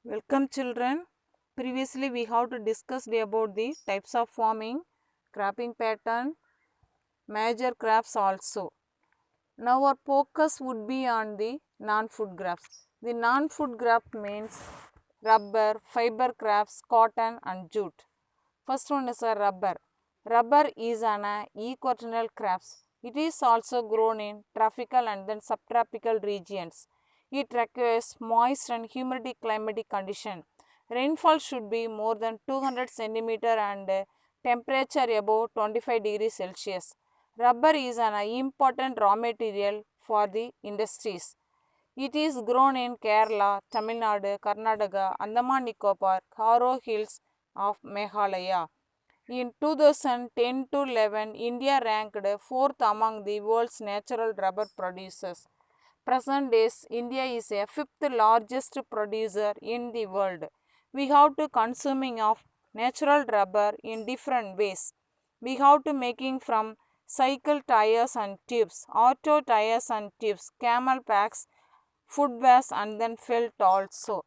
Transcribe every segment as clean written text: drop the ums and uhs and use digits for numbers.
Welcome children. Previously we have to discussed about the types of farming, cropping pattern, major crops also. Now our focus would be on the non-food crops. The non-food crop means rubber, fiber crops, cotton and jute. First one is a rubber. Rubber is an equatorial crops. It is also grown in tropical and then subtropical regions. It requires moist and humid climatic condition. Rainfall should be more than 200 centimeter and temperature above 25 degrees Celsius. Rubber is an important raw material for the industries. It is grown in Kerala, Tamil Nadu, Karnataka, Andaman Nicobar, Garo Hills of Meghalaya. In 2010 to 11, India ranked 4th among the world's natural rubber producers. Present days, India is a 5th largest producer in the world. We have to consuming of natural rubber in different ways. We have to making from cycle tires and tubes, auto tires and tubes, camel packs, footwears and then felt also.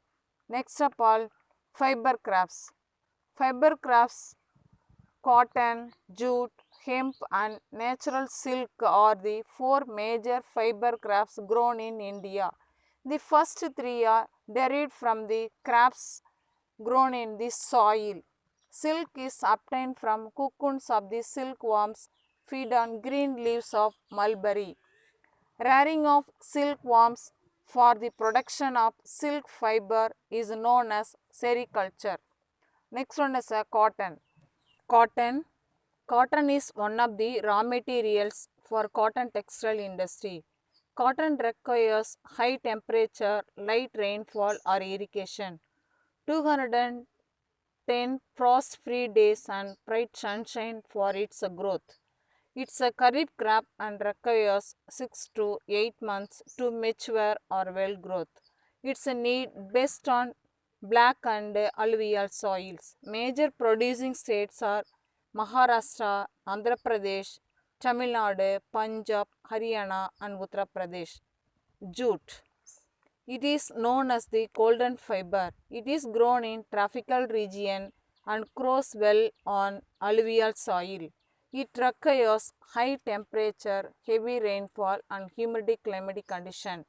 Next up all fiber crafts. Fiber crafts, cotton, jute, hemp and natural silk are the four major fiber crafts grown in India. The first three are derived from the crops grown in the soil. Silk is obtained from cocoons of the silkworms feed on green leaves of mulberry. Rearing of silkworms for the production of silk fiber is known as sericulture. Next one is a cotton. Cotton. Cotton is one of the raw materials for cotton textile industry. Cotton requires high temperature, light rainfall or irrigation, 210 frost-free days and bright sunshine for its growth. It's a kharif crop and requires 6 to 8 months to mature or well growth. It's a need based on black and alluvial soils. Major producing states are Maharashtra, Andhra Pradesh, Tamil Nadu, Punjab, Haryana and Uttar Pradesh. Jute. It is known as the golden fiber. It is grown in tropical region and grows well on alluvial soil. It requires high temperature, heavy rainfall and humid climatic condition.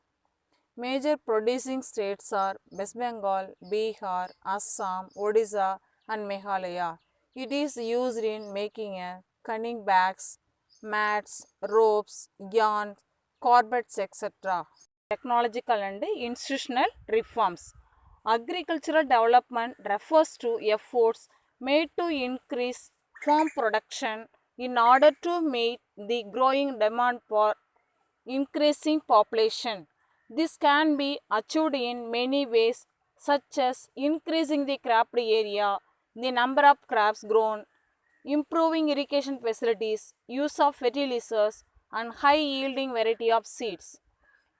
Major producing states are West Bengal, Bihar, Assam, Odisha and Meghalaya. It is used in making cunning bags, mats, ropes, yarn, carpets, etc. Technological and institutional reforms. Agricultural development refers to efforts made to increase farm production in order to meet the growing demand for increasing population. This can be achieved in many ways, such as increasing the cropped area, the number of crops grown, improving irrigation facilities, use of fertilizers, and high yielding variety of seeds.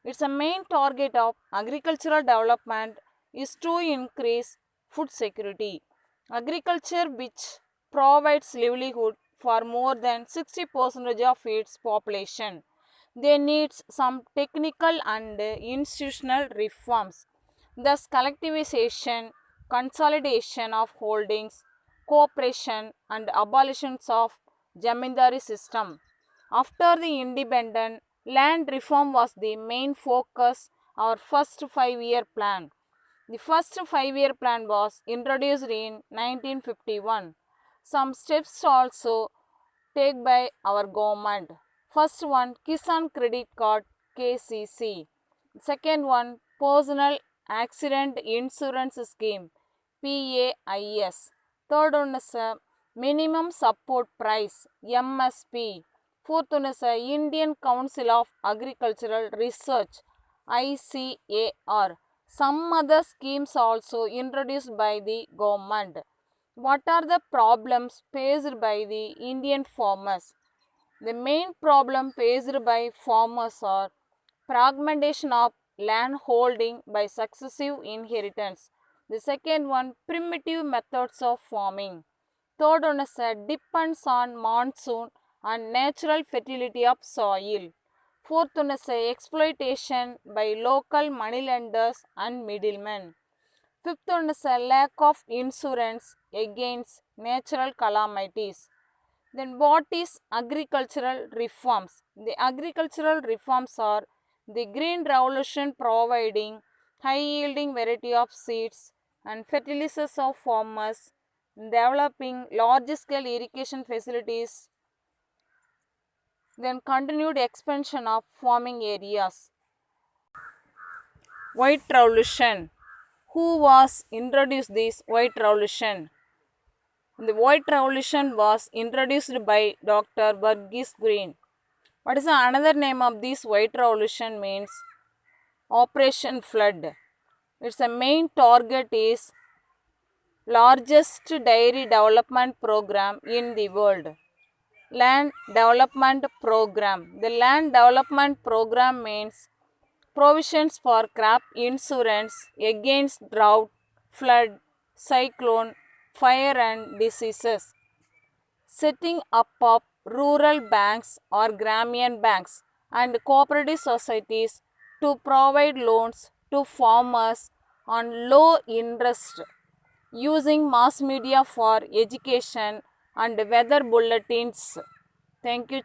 Its a main target of agricultural development is to increase food security. Agriculture, which provides livelihood for more than 60% of its population, they need some technical and institutional reforms. Thus, collectivization, consolidation of holdings, cooperation, and abolitions of jamindari system. After the independence, land reform was the main focus of our first 5-year plan. The first 5-year plan was introduced in 1951. Some steps also taken by our government. First one, Kisan Credit Card KCC. Second one, Personal Accident Insurance Scheme PAIS. Third one is Minimum Support Price MSP. Fourth one is Indian Council of Agricultural Research ICAR. Some other schemes also introduced by the government. What are the problems faced by the Indian farmers? The main problem faced by farmers are fragmentation of land holding by successive inheritance. The second one, primitive methods of farming. Third one is depends on monsoon and natural fertility of soil. Fourth one is exploitation by local moneylenders and middlemen. Fifth one is a lack of insurance against natural calamities. Then what is agricultural reforms? The agricultural reforms are the Green Revolution providing high yielding variety of seeds and fertilizers of farmers, developing large scale irrigation facilities, then continued expansion of farming areas. White Revolution. Who was introduced this White Revolution? The White Revolution was introduced by Dr. Burgess Green. What is another name of this White Revolution means? Operation Flood. Its main target is largest dairy development program in the world. Land Development Program. The Land Development Program means provisions for crop insurance against drought, flood, cyclone, fire and diseases. Setting up of rural banks or Grameen banks and cooperative societies to provide loans to farmers on low interest, using mass media for education and weather bulletins. Thank you.